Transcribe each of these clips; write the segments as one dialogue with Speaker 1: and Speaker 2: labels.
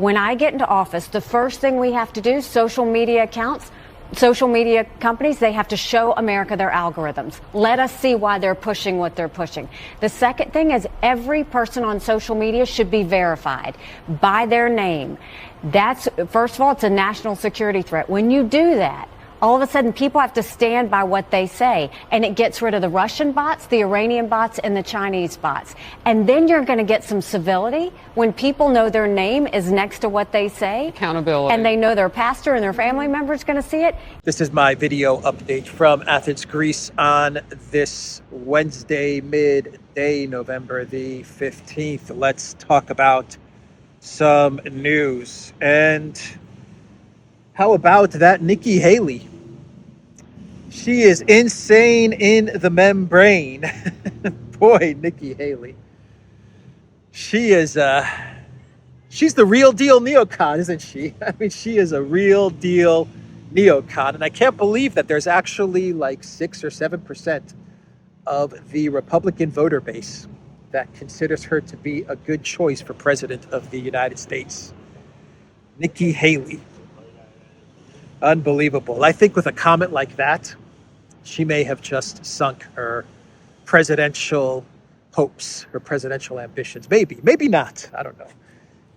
Speaker 1: When I get into office, the first thing we have to do, social media accounts, social media companies, they have to show America their algorithms. Let us see why they're pushing what they're pushing. The second thing is every person on social media should be verified by their name. That's, first of all, it's a national security threat. When you do that, all of a sudden people have to stand by what they say, and it gets rid of the Russian bots, the Iranian bots, and the Chinese bots. And then you're going to get some civility when people know their name is next to what they say.
Speaker 2: Accountability.
Speaker 1: And they know their pastor and their family members going to see it.
Speaker 3: This is my video update from Athens, Greece on this Wednesday, midday, November the 15th. Let's talk about some news. And how about that Nikki Haley? She is insane in the membrane. Boy, Nikki Haley. She is, she's the real deal neocon, isn't she? I mean, she is a real deal neocon. And I can't believe that there's actually like 6 or 7% of the Republican voter base that considers her to be a good choice for president of the United States. Nikki Haley. Unbelievable. I think with a comment like that, she may have just sunk her presidential hopes, her presidential ambitions. Maybe not. I don't know.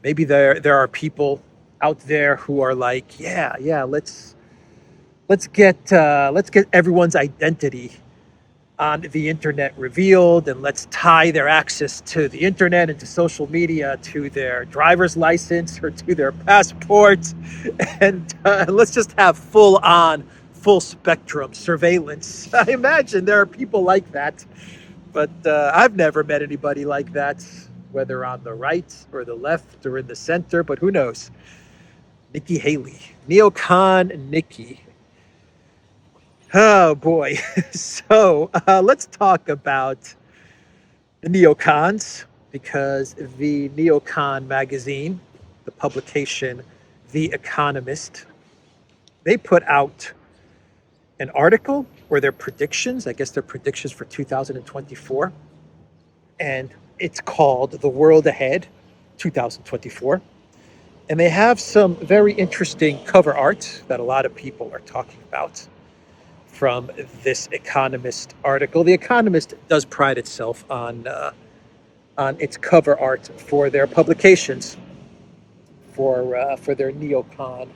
Speaker 3: Maybe there are people out there who are like, yeah, let's get everyone's identity on the internet revealed, and let's tie their access to the internet and to social media to their driver's license or to their passport, and let's just have full spectrum surveillance. I imagine there are people like that, but I've never met anybody like that, whether on the right or the left or in the center, but who knows? Nikki Haley, neocon Nikki. Oh boy. So let's talk about the neocons, because the neocon magazine, the publication, The Economist, they put out an article or their predictions, I guess their predictions for 2024. And it's called The World Ahead 2024. And they have some very interesting cover art that a lot of people are talking about from this Economist article. The Economist does pride itself on its cover art for their publications, for their neocon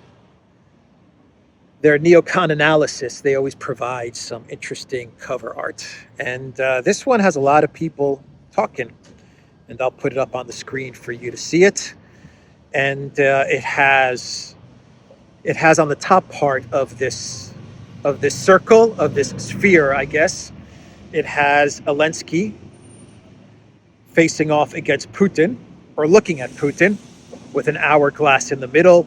Speaker 3: analysis. They always provide some interesting cover art, and this one has a lot of people talking. And I'll put it up on the screen for you to see it. And it has on the top part of this circle, of this sphere, I guess, it has Zelensky facing off against Putin, or looking at Putin, with an hourglass in the middle.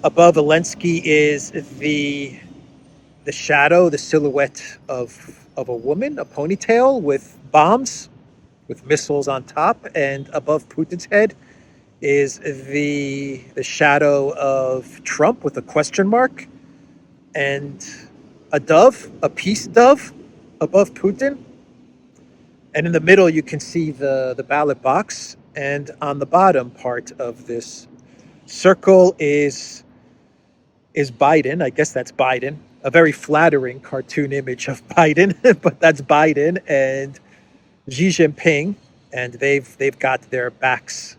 Speaker 3: Above Zelensky is the shadow, the silhouette of a woman, a ponytail with bombs, with missiles on top. And above Putin's head is the shadow of Trump with a question mark, and a dove, a peace dove above Putin. And in the middle, you can see the ballot box. And on the bottom part of this circle is Biden. I guess that's Biden. A very flattering cartoon image of Biden, but that's Biden and Xi Jinping. And they've got their backs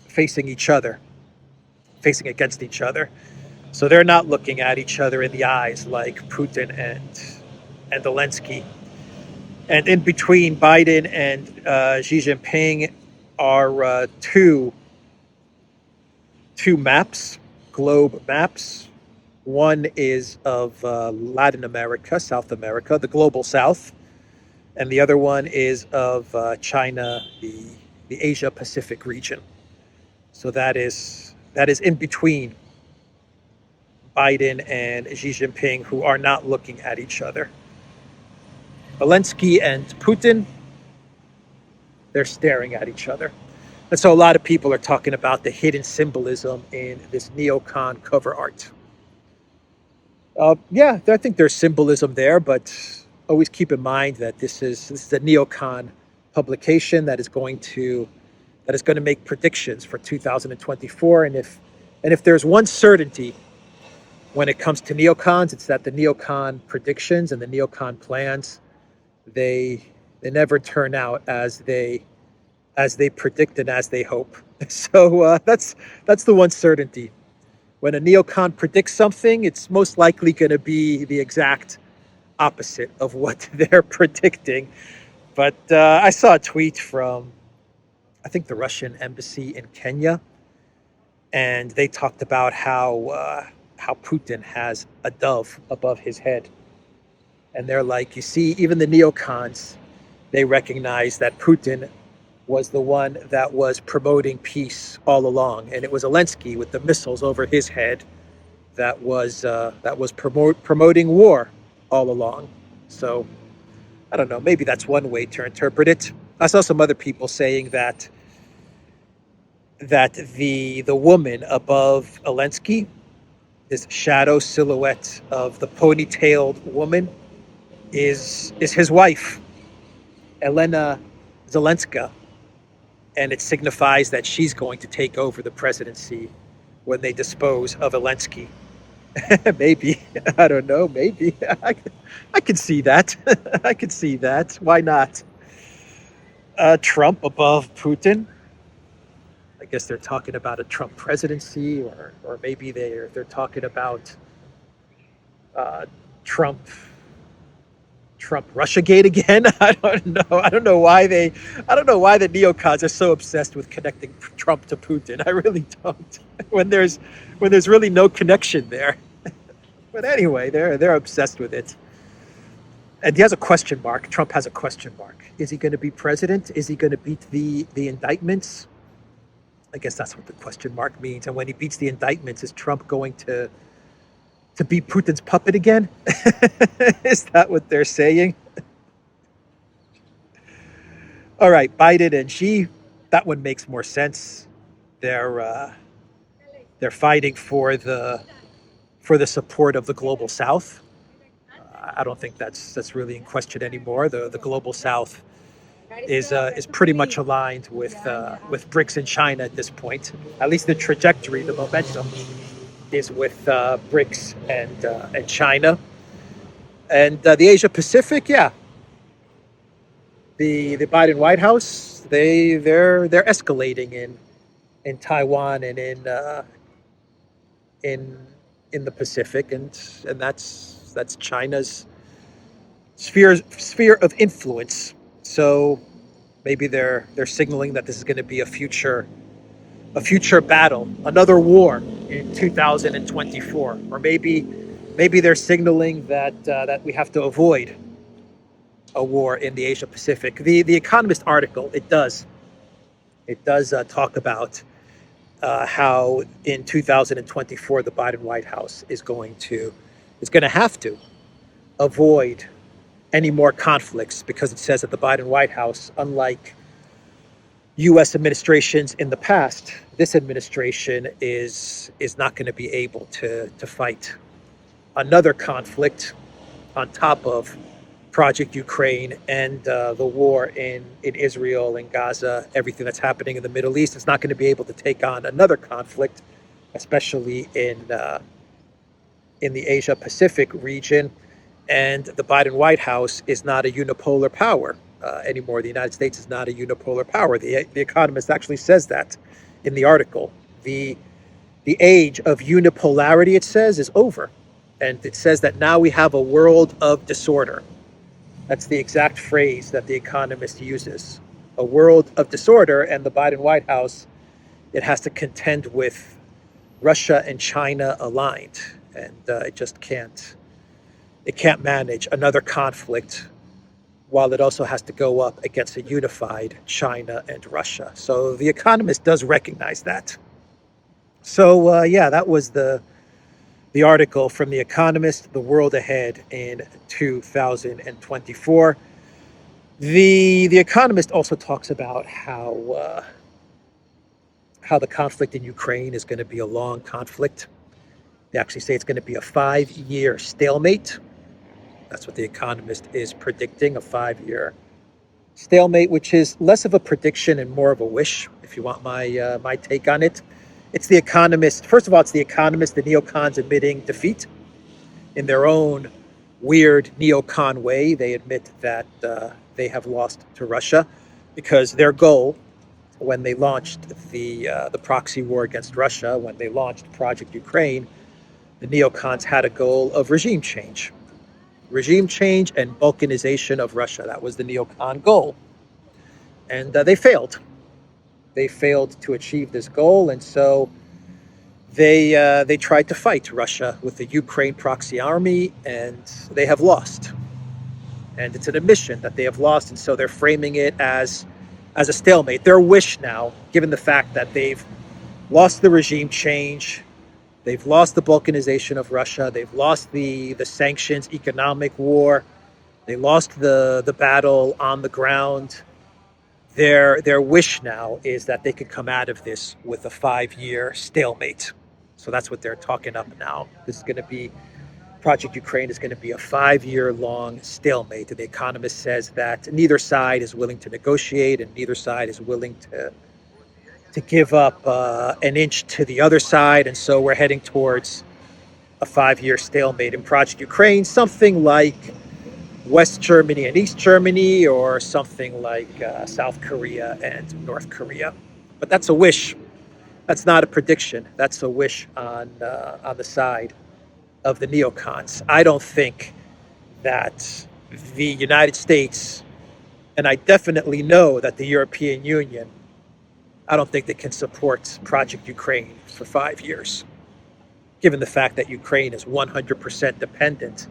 Speaker 3: facing each other, facing against each other. So they're not looking at each other in the eyes like Putin and Zelensky. And in between Biden and Xi Jinping are two maps, globe maps. One is of Latin America, South America, the global South, and the other one is of China, the Asia Pacific region. So that is in between Biden and Xi Jinping, who are not looking at each other. Zelensky and Putin, they're staring at each other. And so a lot of people are talking about the hidden symbolism in this neocon cover art. Yeah, I think there's symbolism there, but always keep in mind that this is a neocon publication that is going to that is going to make predictions for 2024. And if there's one certainty when it comes to neocons, it's that the neocon predictions and the neocon plans, they never turn out as they predict and as they hope. So that's the one certainty. When a neocon predicts something, it's most likely going to be the exact opposite of what they're predicting. But I saw a tweet from, I think, the Russian embassy in Kenya, and they talked about how Putin has a dove above his head. And they're like, you see, even the neocons, they recognize that Putin was the one that was promoting peace all along, and it was Zelensky with the missiles over his head that was promoting war all along. So I don't know, maybe that's one way to interpret it. I saw some other people saying that the woman above Zelensky, this shadow silhouette of the ponytailed woman, is his wife, Elena Zelenska, and it signifies that she's going to take over the presidency when they dispose of Zelensky. Maybe, I don't know, maybe. I could see that. I could see that. Why not? Trump above Putin. I guess they're talking about a Trump presidency, or maybe they're talking about Trump Russiagate again. I don't know why the neocons are so obsessed with connecting Trump to Putin. I really don't. When there's really no connection there. But anyway, they're obsessed with it. And he has a question mark. Trump has a question mark. Is he going to be president? Is he going to beat the indictments? I guess that's what the question mark means. And when he beats the indictments, is Trump going to be Putin's puppet again? Is that what they're saying? All right, Biden and Xi, that one makes more sense. They're fighting for the support of the global South. I don't think that's really in question anymore. The global South is pretty much aligned with BRICS and China at this point. At least the trajectory, the momentum, is with BRICS and China, and the Asia Pacific. Yeah, the Biden White House, they're escalating in Taiwan and in the Pacific, and that's China's sphere of influence. So maybe they're signaling that this is going to be a future battle, another war in 2024, or maybe they're signaling that we have to avoid a war in the Asia Pacific. The Economist article, it does talk about how in 2024 the Biden White House is going to have to avoid any more conflicts, because it says that the Biden White House, unlike U.S. administrations in the past, this administration is not going to be able to fight another conflict on top of Project Ukraine and the war in Israel and Gaza, everything that's happening in the Middle East. It's not going to be able to take on another conflict, especially in the Asia Pacific region. And the Biden White House is not a unipolar power anymore. The United States is not a unipolar power. The Economist actually says that in the article. The age of unipolarity, it says, is over. And it says that now we have a world of disorder. That's the exact phrase that the Economist uses. A world of disorder, and the Biden White House, it has to contend with Russia and China aligned. And it just can't manage another conflict while it also has to go up against a unified China and Russia. So the Economist does recognize that. So that was the article from the Economist, The World Ahead in 2024. The Economist also talks about how the conflict in Ukraine is going to be a long conflict. They actually say it's going to be a 5-year stalemate. That's what the Economist is predicting, a 5-year stalemate, which is less of a prediction and more of a wish, if you want my take on it. It's the Economist. First of all, it's the Economist, the neocons admitting defeat in their own weird neocon way. They admit that they have lost to Russia because their goal, when they launched the proxy war against Russia, when they launched Project Ukraine, the neocons had a goal of regime change and balkanization of Russia. That was the neocon goal, and they failed. They failed to achieve this goal, and so they tried to fight Russia with the Ukraine proxy army, and they have lost. And it's an admission that they have lost, and so they're framing it as a stalemate. Their wish now, given the fact that they've lost the regime change, they've lost the balkanization of Russia, they've lost the sanctions, economic war, they lost the battle on the ground. Their wish now is that they could come out of this with a 5-year stalemate. So that's what they're talking up now. This is going to be, Project Ukraine is going to be a 5-year-long stalemate. And the Economist says that neither side is willing to negotiate and neither side is willing to give up an inch to the other side. And so we're heading towards a 5-year stalemate in Project Ukraine, something like West Germany and East Germany, or something like South Korea and North Korea. But that's a wish. That's not a prediction. That's a wish on the side of the neocons. I don't think that the United States, and I definitely know that the European Union, I don't think they can support Project Ukraine for 5 years, given the fact that Ukraine is 100% dependent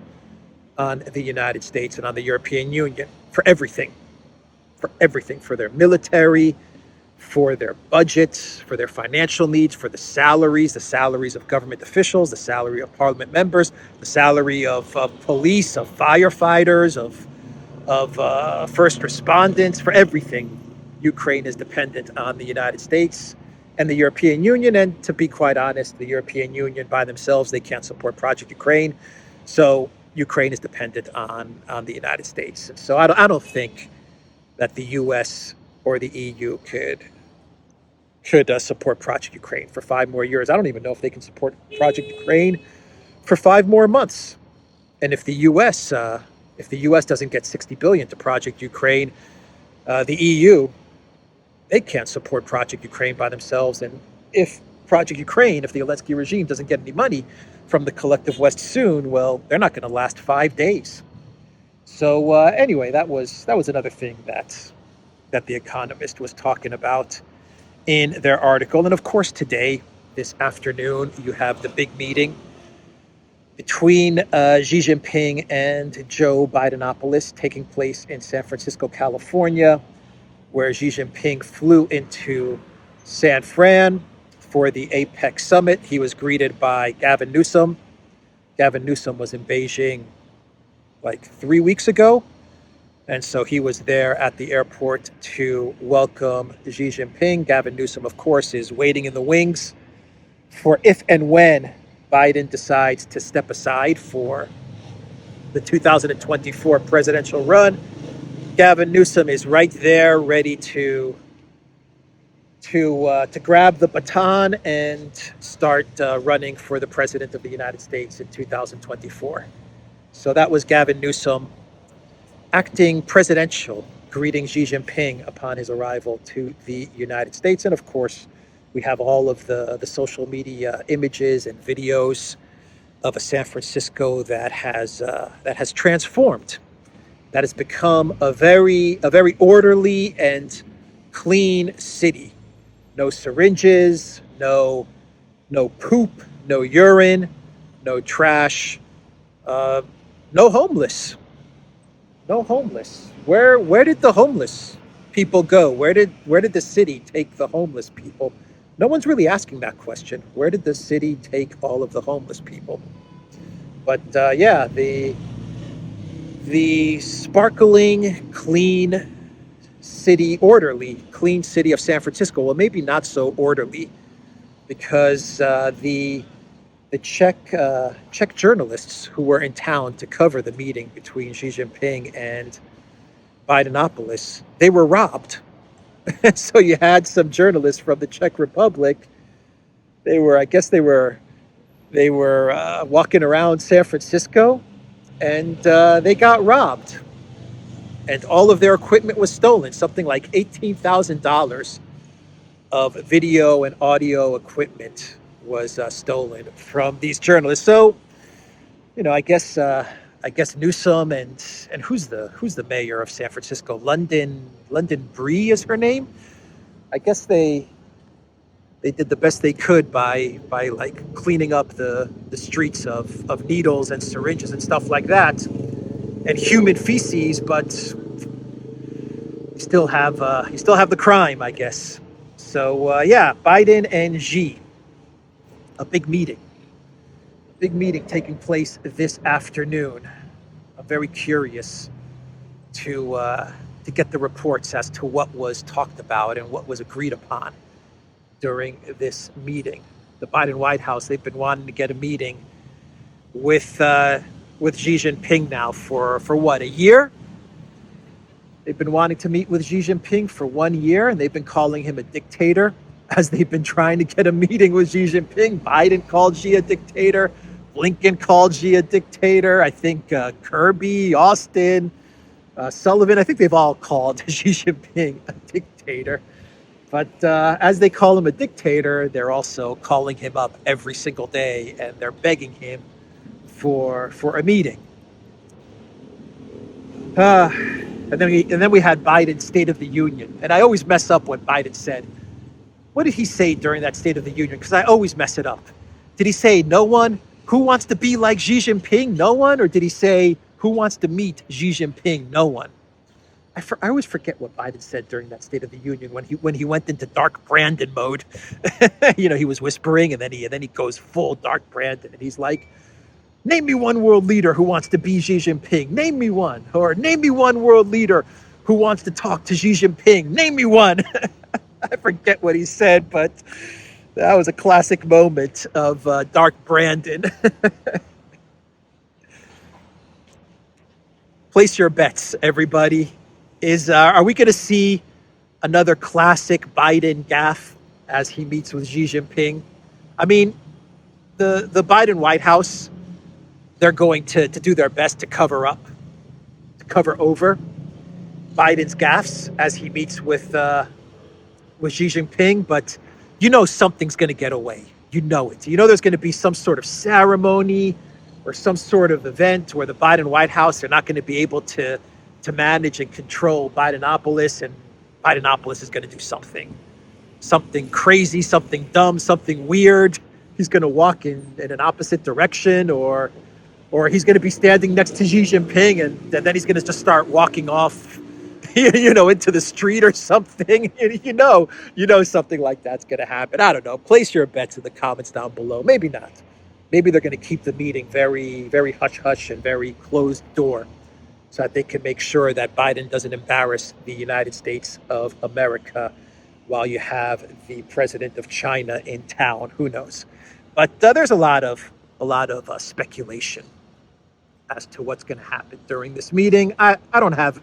Speaker 3: on the United States and on the European Union for everything, for their military, for their budgets, for their financial needs, for the salaries of government officials, the salary of parliament members, the salary of police, of firefighters, of first respondents, for everything. Ukraine is dependent on the United States and the European Union. And to be quite honest, the European Union by themselves, they can't support Project Ukraine. So Ukraine is dependent on the United States. And so I don't think that the U.S. or the EU could support Project Ukraine for 5 more years. I don't even know if they can support Project Ukraine for 5 more months. And if the U.S. doesn't get $60 billion to Project Ukraine, the EU, they can't support Project Ukraine by themselves. And if Project Ukraine, if the Zelensky regime doesn't get any money from the collective West soon, well, they're not going to last 5 days. So anyway, that was another thing that the Economist was talking about in their article. And of course, today, this afternoon, you have the big meeting between Xi Jinping and Joe Bidenopoulos taking place in San Francisco, California, where Xi Jinping flew into San Fran for the APEC summit. He was greeted by Gavin Newsom. Gavin Newsom was in Beijing like 3 weeks ago. And so he was there at the airport to welcome Xi Jinping. Gavin Newsom, of course, is waiting in the wings for if and when Biden decides to step aside for the 2024 presidential run. Gavin Newsom is right there, ready to grab the baton and start running for the president of the United States in 2024. So that was Gavin Newsom acting presidential, greeting Xi Jinping upon his arrival to the United States. And of course, we have all of the social media images and videos of a San Francisco that has transformed, that has become a very orderly and clean city. No syringes, no poop, no urine, no trash, no homeless. No homeless. Where did the homeless people go? Where did the city take the homeless people? No one's really asking that question. Where did the city take all of the homeless people? But yeah, the sparkling, clean city, orderly, clean city of San Francisco. Well, maybe not so orderly, because the Czech journalists who were in town to cover the meeting between Xi Jinping Bidenopolis, they were robbed. So you had some journalists from the Czech Republic. I guess they were walking around San Francisco, and they got robbed. And all of their equipment was stolen, something like $18,000 of video and audio equipment was stolen from these journalists. So, I guess Newsom and who's the mayor of San Francisco? London Bree is her name. I guess they did the best they could by like cleaning up the streets of needles and syringes and stuff like that, and human feces, but you still have the crime, I guess. So yeah, Biden and Xi, a big meeting taking place this afternoon. I'm very curious to get the reports as to what was talked about and what was agreed upon during this meeting. The Biden White House, they've been wanting to get a meeting with Xi Jinping now for what, a year? They've been wanting to meet with Xi Jinping for 1 year, and they've been calling him a dictator as they've been trying to get a meeting with Xi Jinping. Biden called Xi a dictator. Blinken called Xi a dictator. I think Kirby, Austin, Sullivan, I think they've all called Xi Jinping a dictator. But as they call him a dictator, they're also calling him up every single day, and they're begging him for a meeting. And then we had Biden's State of the Union. And I always mess up when Biden said, what did he say during that State of the Union? Because I always mess it up. Did he say no one? Who wants to be like Xi Jinping? No one? Or did he say who wants to meet Xi Jinping? No one. I always forget what Biden said during that State of the Union when he went into Dark Brandon mode. He was whispering, and then he goes full Dark Brandon, and he's like, name me one world leader who wants to be Xi Jinping. Name me one. Or name me one world leader who wants to talk to Xi Jinping. Name me one. I forget what he said, but that was a classic moment of Dark Brandon. Place your bets, everybody. Are we going to see another classic Biden gaffe as he meets with Xi Jinping? I mean, the Biden White House, they're going to do their best to cover over Biden's gaffes as he meets with Xi Jinping, but something's going to get away. You know it. There's going to be some sort of ceremony or some sort of event where the Biden White House, they're not going to be able to manage and control Bidenopolis, and Bidenopolis is going to do something crazy, something dumb, something weird. He's going to walk in an opposite direction, or he's going to be standing next to Xi Jinping, and then he's going to just start walking off, into the street or something. Something like that's going to happen. I don't know. Place your bets in the comments down below. Maybe not. Maybe they're going to keep the meeting very, very hush-hush and very closed door, so that they can make sure that Biden doesn't embarrass the United States of America while you have the president of China in town. Who knows? But there's a lot of speculation as to what's going to happen during this meeting. I don't have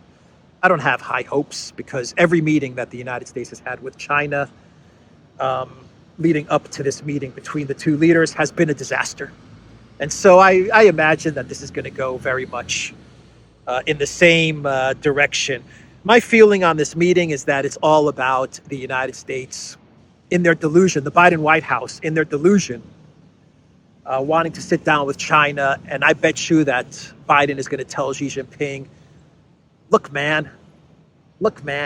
Speaker 3: high hopes, because every meeting that the United States has had with China leading up to this meeting between the two leaders has been a disaster. And so I imagine that this is going to go very much in the same direction. My feeling on this meeting is that it's all about the United States in their delusion, the Biden White House in their delusion, wanting to sit down with China. And I bet you that Biden is going to tell Xi Jinping, look, man,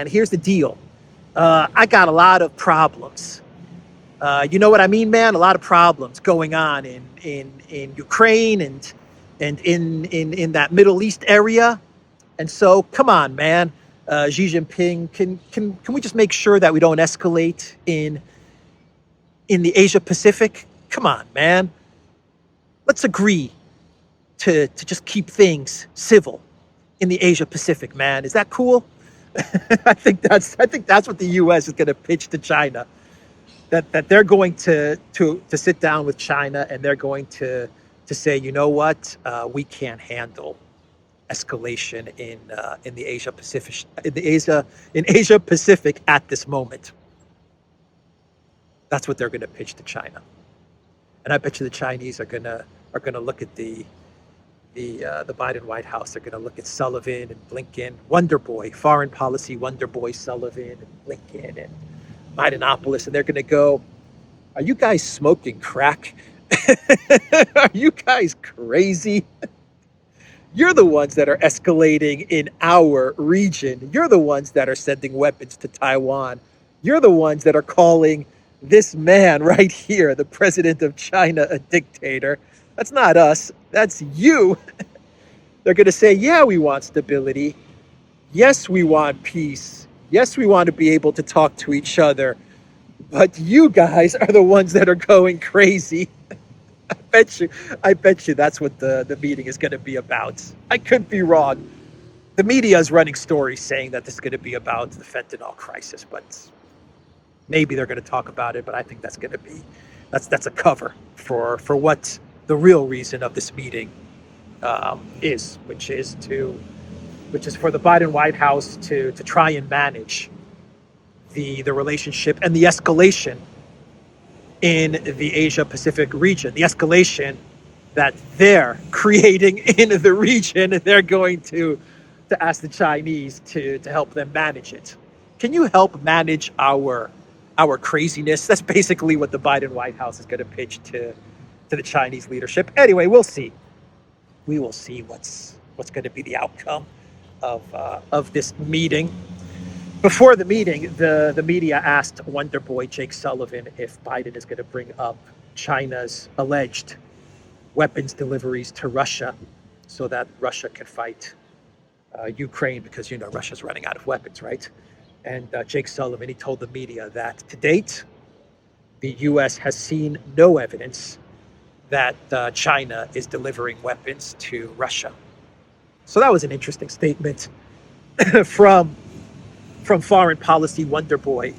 Speaker 3: here's the deal. I got a lot of problems. You know what I mean, man? A lot of problems going on in Ukraine and in that Middle East area. And so, come on, man. Xi Jinping, can we just make sure that we don't escalate in the Asia Pacific? Come on, man. Let's agree to just keep things civil in the Asia Pacific, man. Is that cool? I think that's what the U.S. is going to pitch to China. That they're going to sit down with China, and they're going to say, you know what, we can't handle escalation in the Asia Pacific in Asia Pacific at this moment. That's what they're going to pitch to China, and I bet you the Chinese are going to look at the Biden White House. They're going to look at Sullivan and Blinken, Wonder Boy, foreign policy Wonder Boy Sullivan and Blinken and Bidenopoulos, and they're going to go, "Are you guys smoking crack? Are you guys crazy? You're the ones that are escalating in our region. You're the ones that are sending weapons to Taiwan. You're the ones that are calling this man right here, the president of China, a dictator. That's not us. That's you." They're going to say, yeah, we want stability. Yes, we want peace. Yes, we want to be able to talk to each other. But you guys are the ones that are going crazy. I bet you that's what the meeting is going to be about. I could be wrong. The media is running stories saying that this is going to be about the fentanyl crisis, but maybe they're going to talk about it. But I think that's going to be that's a cover for what the real reason of this meeting is, which is for the Biden White House to try and manage the relationship and the escalation in the Asia Pacific region, the escalation that they're creating in the region. They're going to ask the Chinese to help them manage it. Can you help manage our craziness? That's basically what the Biden White House is going to pitch to the Chinese leadership. Anyway, we'll see. We will see what's going to be the outcome of this meeting. Before the meeting, the media asked Wonder Boy Jake Sullivan if Biden is going to bring up China's alleged weapons deliveries to Russia so that Russia can fight Ukraine, because, Russia's running out of weapons, right? And Jake Sullivan, he told the media that to date, the U.S. has seen no evidence that China is delivering weapons to Russia. So that was an interesting statement from foreign policy Wonder Boy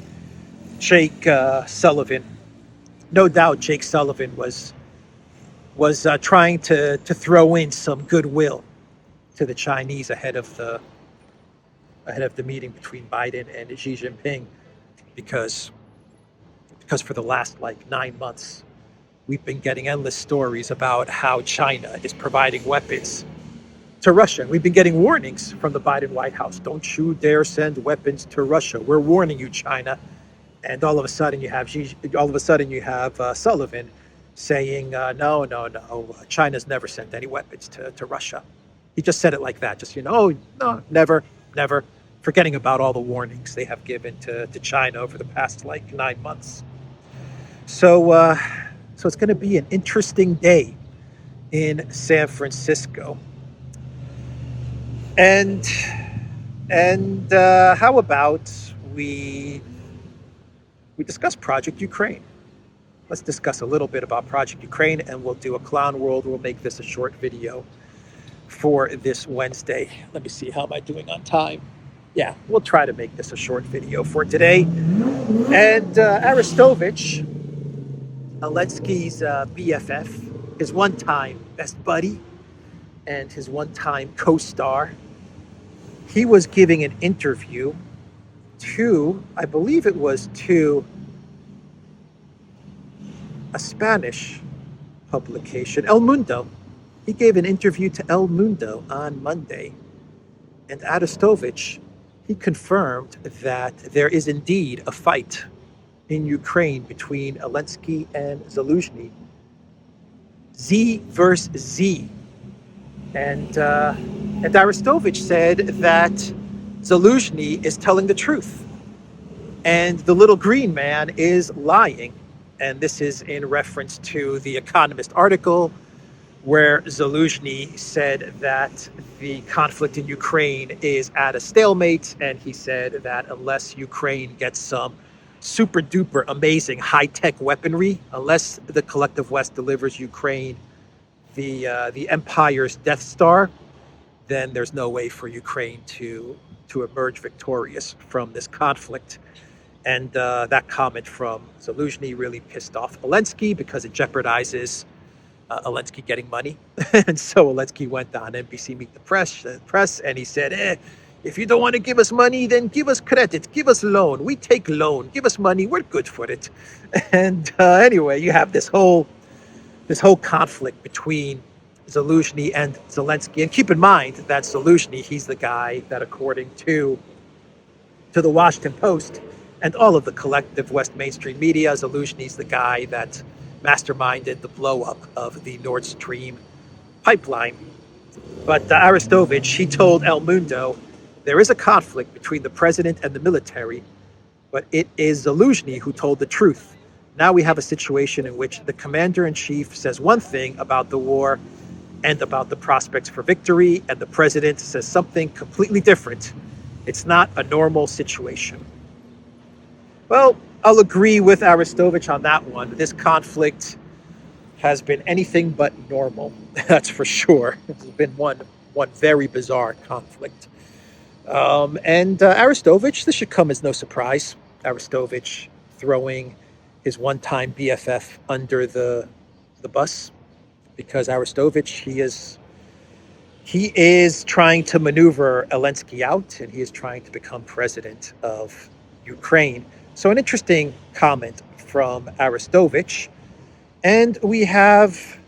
Speaker 3: Jake Sullivan. No doubt Jake Sullivan was trying to throw in some goodwill to the Chinese ahead of the meeting between Biden and Xi Jinping, because for the last 9 months we've been getting endless stories about how China is providing weapons to Russia. We've been getting warnings from the Biden White House. Don't you dare send weapons to Russia. We're warning you, China. And all of a sudden you have Sullivan saying, no, China's never sent any weapons to Russia. He just said it like that. Just, no, never, forgetting about all the warnings they have given to China over the past 9 months. So it's going to be an interesting day in San Francisco. And how about we discuss Project Ukraine? Let's discuss a little bit about Project Ukraine, and we'll do a clown world. We'll make this a short video for this Wednesday. Let me see, how am I doing on time? Yeah, we'll try to make this a short video for today. And Arestovich, Zelensky's BFF, his one-time best buddy and his one-time co-star, he was giving an interview to, I believe it was to a Spanish publication, El Mundo. He gave an interview to El Mundo on Monday. And Arestovich, he confirmed that there is indeed a fight in Ukraine between Zelensky and Zaluzhny. Z versus Z. And Arestovich said that Zaluzhny is telling the truth and the little green man is lying. And this is in reference to the Economist article where Zaluzhny said that the conflict in Ukraine is at a stalemate. And he said that unless Ukraine gets some super duper amazing high-tech weaponry, unless the collective West delivers Ukraine the Empire's Death Star, then there's no way for Ukraine to emerge victorious from this conflict. And that comment from Zaluzhny really pissed off Zelensky because it jeopardizes Zelensky getting money. And so Zelensky went on NBC Meet the Press, and he said, if you don't want to give us money, then give us credit, give us loan. We take loan, give us money, we're good for it. And anyway, you have this whole conflict between Zelensky and Zelensky. And keep in mind that Zelensky, he's the guy that, according to the Washington Post and all of the collective West mainstream media, Zelensky's the guy that masterminded the blow-up of the Nord Stream pipeline. But Arestovich, he told El Mundo, there is a conflict between the president and the military, but it is Zelensky who told the truth. Now we have a situation in which the commander-in-chief says one thing about the war and about the prospects for victory, and the president says something completely different. It's not a normal situation. Well, I'll agree with Arestovich on that one. This conflict has been anything but normal, that's for sure. It's been one very bizarre conflict. And Arestovich, this should come as no surprise. Arestovich throwing his one-time BFF under the bus, because Arestovich, he is trying to maneuver Zelensky out, and he is trying to become president of Ukraine. So an interesting comment from Arestovich. And we have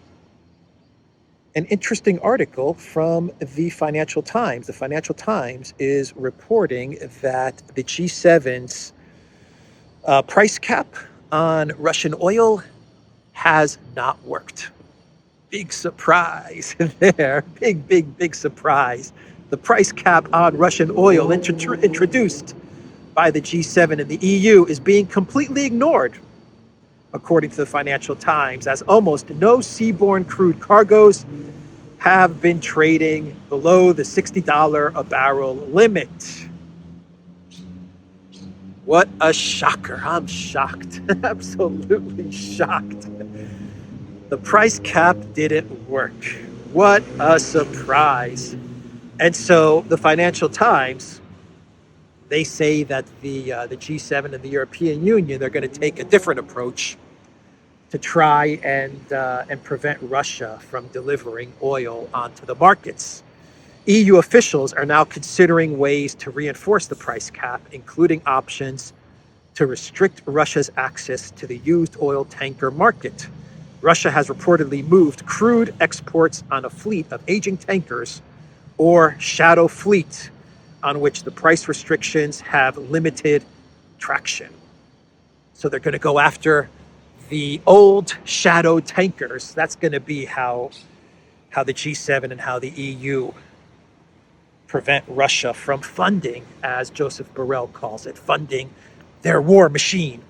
Speaker 3: an interesting article from the Financial Times. The Financial Times is reporting that the G7's price cap on Russian oil has not worked. Big surprise there. Big surprise. The price cap on Russian oil introduced by the G7 and the EU is being completely ignored, according to the Financial Times, as almost no seaborne crude cargoes have been trading below the $60 a barrel limit. What a shocker. I'm shocked. Absolutely shocked. The price cap didn't work. What a surprise. And so the Financial Times, they say that the G7 and the European Union, they're going to take a different approach to try and prevent Russia from delivering oil onto the markets. EU officials are now considering ways to reinforce the price cap, including options to restrict Russia's access to the used oil tanker market. Russia has reportedly moved crude exports on a fleet of aging tankers, or shadow fleet, on which the price restrictions have limited traction. So they're going to go after the old shadow tankers. That's going to be how the G7 and how the EU prevent Russia from funding, as Joseph Borrell calls it, funding their war machine.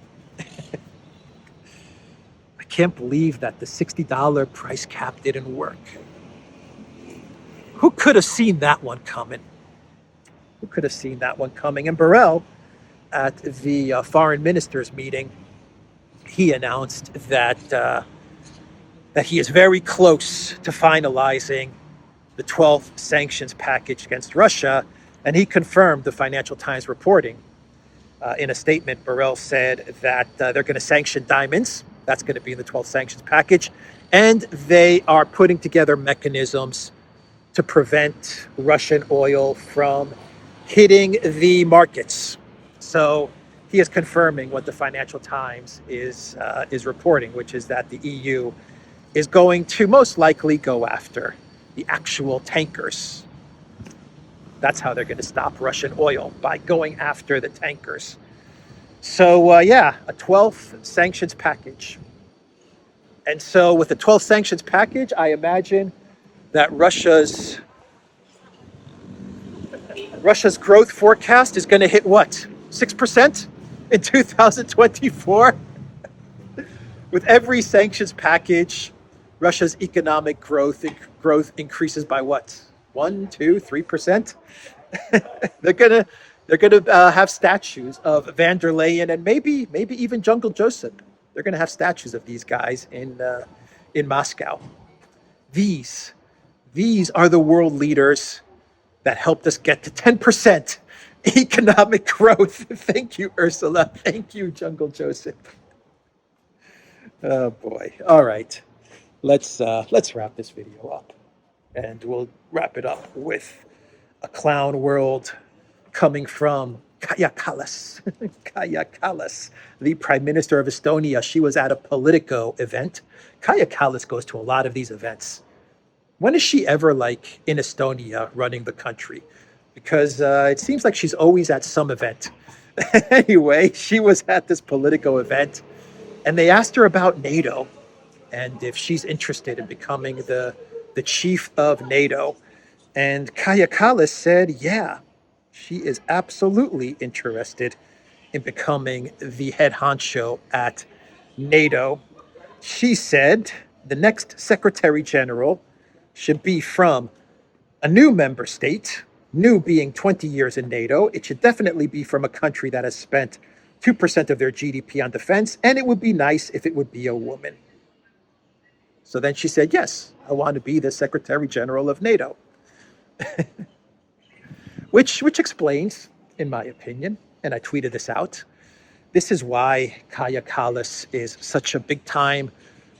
Speaker 3: I can't believe that the $60 price cap didn't work. Who could have seen that one coming? Who could have seen that one coming? And Borrell, at the foreign ministers meeting, he announced that he is very close to finalizing the 12th sanctions package against Russia, and he confirmed the Financial Times reporting. In a statement, Borrell said that they're going to sanction diamonds. That's going to be in the 12th sanctions package, and they are putting together mechanisms to prevent Russian oil from hitting the markets. So he is confirming what the Financial Times is reporting, which is that the EU is going to most likely go after the actual tankers. That's how they're going to stop Russian oil, by going after the tankers. So a 12th sanctions package. And so with the 12th sanctions package, I imagine that Russia's growth forecast is going to hit what? 6% in 2024? With every sanctions package, Russia's economic growth increases by what? 1, 2, 3%? They're gonna have statues of van der Leyen and maybe even Jungle Joseph. They're gonna have statues of these guys in Moscow. These are the world leaders that helped us get to 10% economic growth. Thank you, Ursula. Thank you, Jungle Joseph. Oh boy. All right. let's wrap this video up, and we'll wrap it up with a clown world coming from Kaja Kallas. Kaja Kallas, the Prime Minister of Estonia. She was at a Politico event. Kaja Kallas goes to a lot of these events. When is she ever like in Estonia running the country? Because it seems like she's always at some event. Anyway, she was at this Politico event, and they asked her about NATO and if she's interested in becoming the chief of NATO. And Kaja Kallas said, yeah, she is absolutely interested in becoming the head honcho at NATO. She said the next Secretary General should be from a new member state, new being 20 years in NATO. It should definitely be from a country that has spent 2% of their GDP on defense, and it would be nice if it would be a woman. So then she said, yes, I want to be the Secretary General of NATO. which explains, in my opinion, and I tweeted this out, this is why Kaja Kallas is such a big-time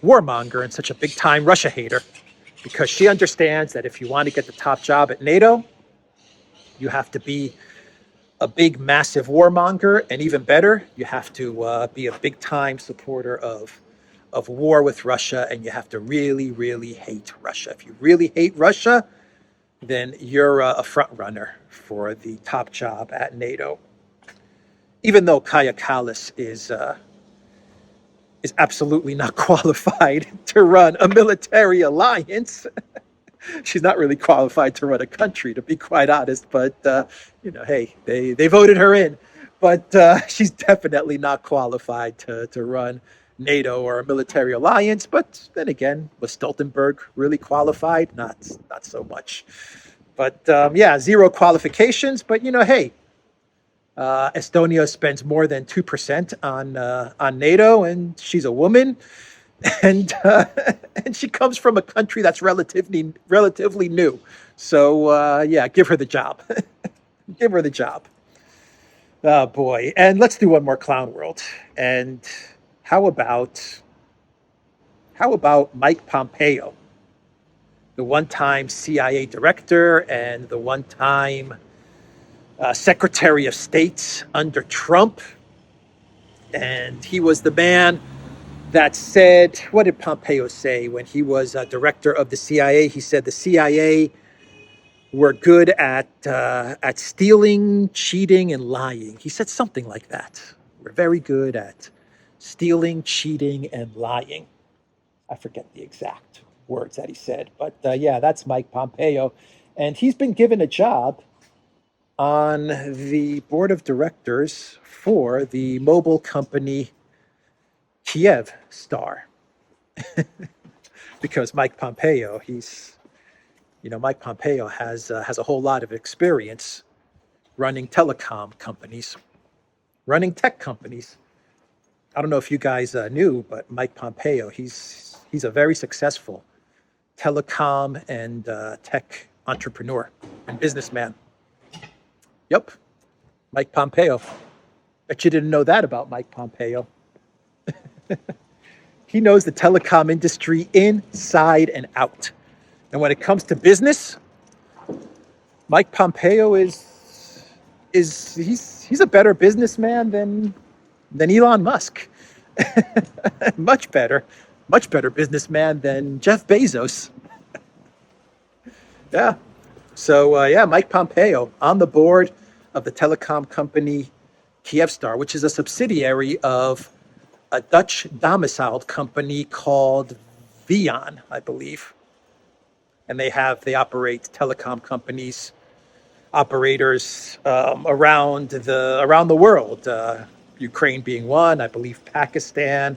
Speaker 3: warmonger and such a big-time Russia hater, because she understands that if you want to get the top job at NATO, you have to be a big, massive warmonger, and even better, you have to be a big-time supporter of war with Russia, and you have to really, really hate Russia. If you really hate Russia, then you're a front runner for the top job at NATO. Even though Kaja Kallas is absolutely not qualified to run a military alliance. She's not really qualified to run a country, to be quite honest. But hey, they voted her in. But she's definitely not qualified to run NATO or a military alliance. But then again, was Stoltenberg really qualified? Not so much. But yeah, zero qualifications. But hey, Estonia spends more than 2% on NATO, and she's a woman, and she comes from a country that's relatively new. So yeah, give her the job. Give her the job. Oh boy! And let's do one more clown world. And how about Mike Pompeo, the one-time CIA director and the one-time Secretary of State under Trump? And he was the man that said, what did Pompeo say when he was director of the CIA? He said the CIA were good at stealing, cheating, and lying. He said something like that. We're very good at stealing, cheating, and lying. I forget the exact words that he said, but yeah, that's Mike Pompeo. And he's been given a job on the board of directors for the mobile company Kiev Star. Because Mike Pompeo, Mike Pompeo has a whole lot of experience running telecom companies, running tech companies. I don't know if you guys knew, but Mike Pompeo, he's a very successful telecom and tech entrepreneur and businessman. Yep, Mike Pompeo. Bet you didn't know that about Mike Pompeo. He knows the telecom industry inside and out. And when it comes to business, Mike Pompeo he's a better businessman than Elon Musk. Much better businessman than Jeff Bezos. Yeah. So yeah, Mike Pompeo on the board of the telecom company Kyivstar, which is a subsidiary of a Dutch domiciled company called Vion, I believe. And they operate telecom companies, operators around the world. Ukraine being one, I believe Pakistan,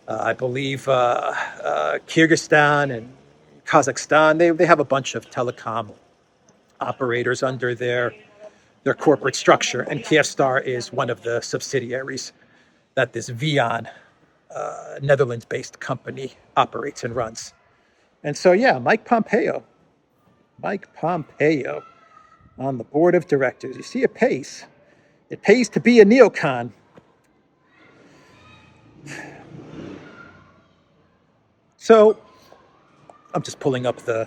Speaker 3: I believe Kyrgyzstan and Kazakhstan. They have a bunch of telecom operators under their corporate structure, and Kyivstar is one of the subsidiaries that this Vion, Netherlands-based company operates and runs. And so, yeah, Mike Pompeo on the board of directors. You see, it pays. It pays to be a neocon. So I'm just pulling up the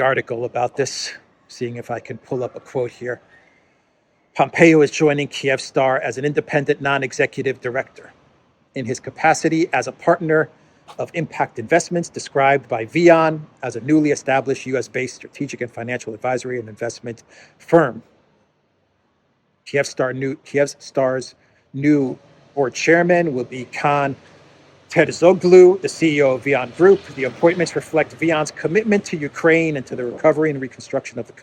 Speaker 3: article about this, seeing if I can pull up a quote here. Pompeo is joining Kyivstar as an independent non-executive director in his capacity as a partner of impact investments described by Vian as a newly established U.S.-based strategic and financial advisory and investment firm. Kyivstar's new board chairman will be Kaan Terzoglu, the CEO of Vian Group. The appointments reflect Vian's commitment to Ukraine and to the recovery and reconstruction of the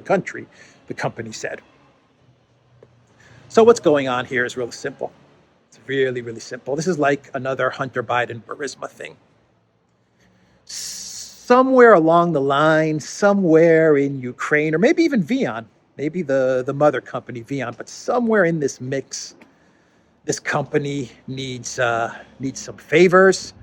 Speaker 3: country, the company said. So what's going on here is really simple. It's really, really simple. This is like another Hunter Biden Burisma thing. Somewhere along the line, somewhere in Ukraine, or maybe even Vian, maybe the mother company Vian, but somewhere in this mix, this company needs some favors.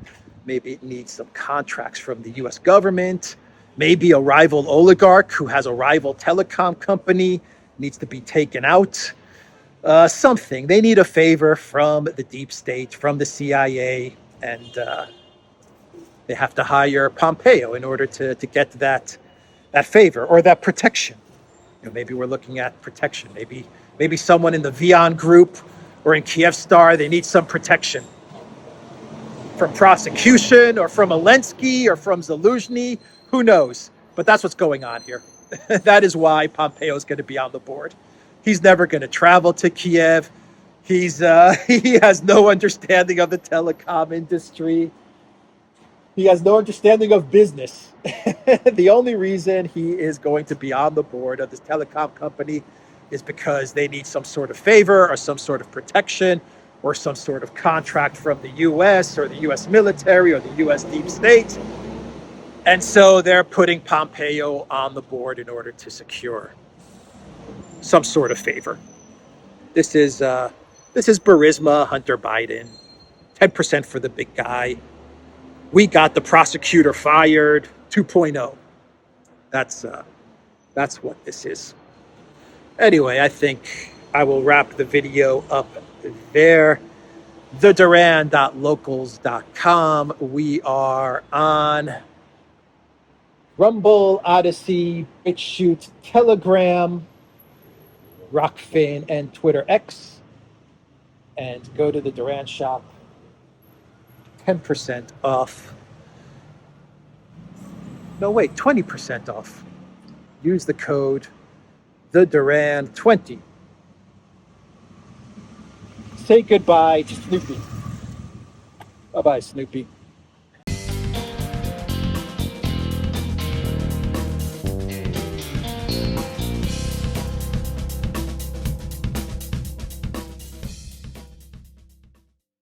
Speaker 3: Maybe it needs some contracts from the U.S. government. Maybe a rival oligarch who has a rival telecom company needs to be taken out. Something. They need a favor from the deep state, from the CIA, and they have to hire Pompeo in order to get that favor or that protection. Maybe we're looking at protection. Maybe someone in the Vian group or in Kyivstar, they need some protection from prosecution or from Zelensky or from Zaluzhny. Who knows? But that's what's going on here. That is why Pompeo is going to be on the board. He's never going to travel to Kiev. He has no understanding of the telecom industry. He has no understanding of business. The only reason he is going to be on the board of this telecom company is because they need some sort of favor or some sort of protection or some sort of contract from the U.S. or the U.S. military or the U.S. deep state. And so they're putting Pompeo on the board in order to secure some sort of favor. This is Burisma, Hunter Biden, 10% for the big guy. We got the prosecutor fired 2.0. That's what this is. Anyway, I think I will wrap the video up there. TheDuran.locals.com. We are on Rumble, ODYSEE, BitChute, Telegram, Rockfin, and Twitter X. And go to the Duran shop. 10% off. No, wait, 20% off. Use the code TheDuran20. Say goodbye to Snoopy. Bye-bye, Snoopy.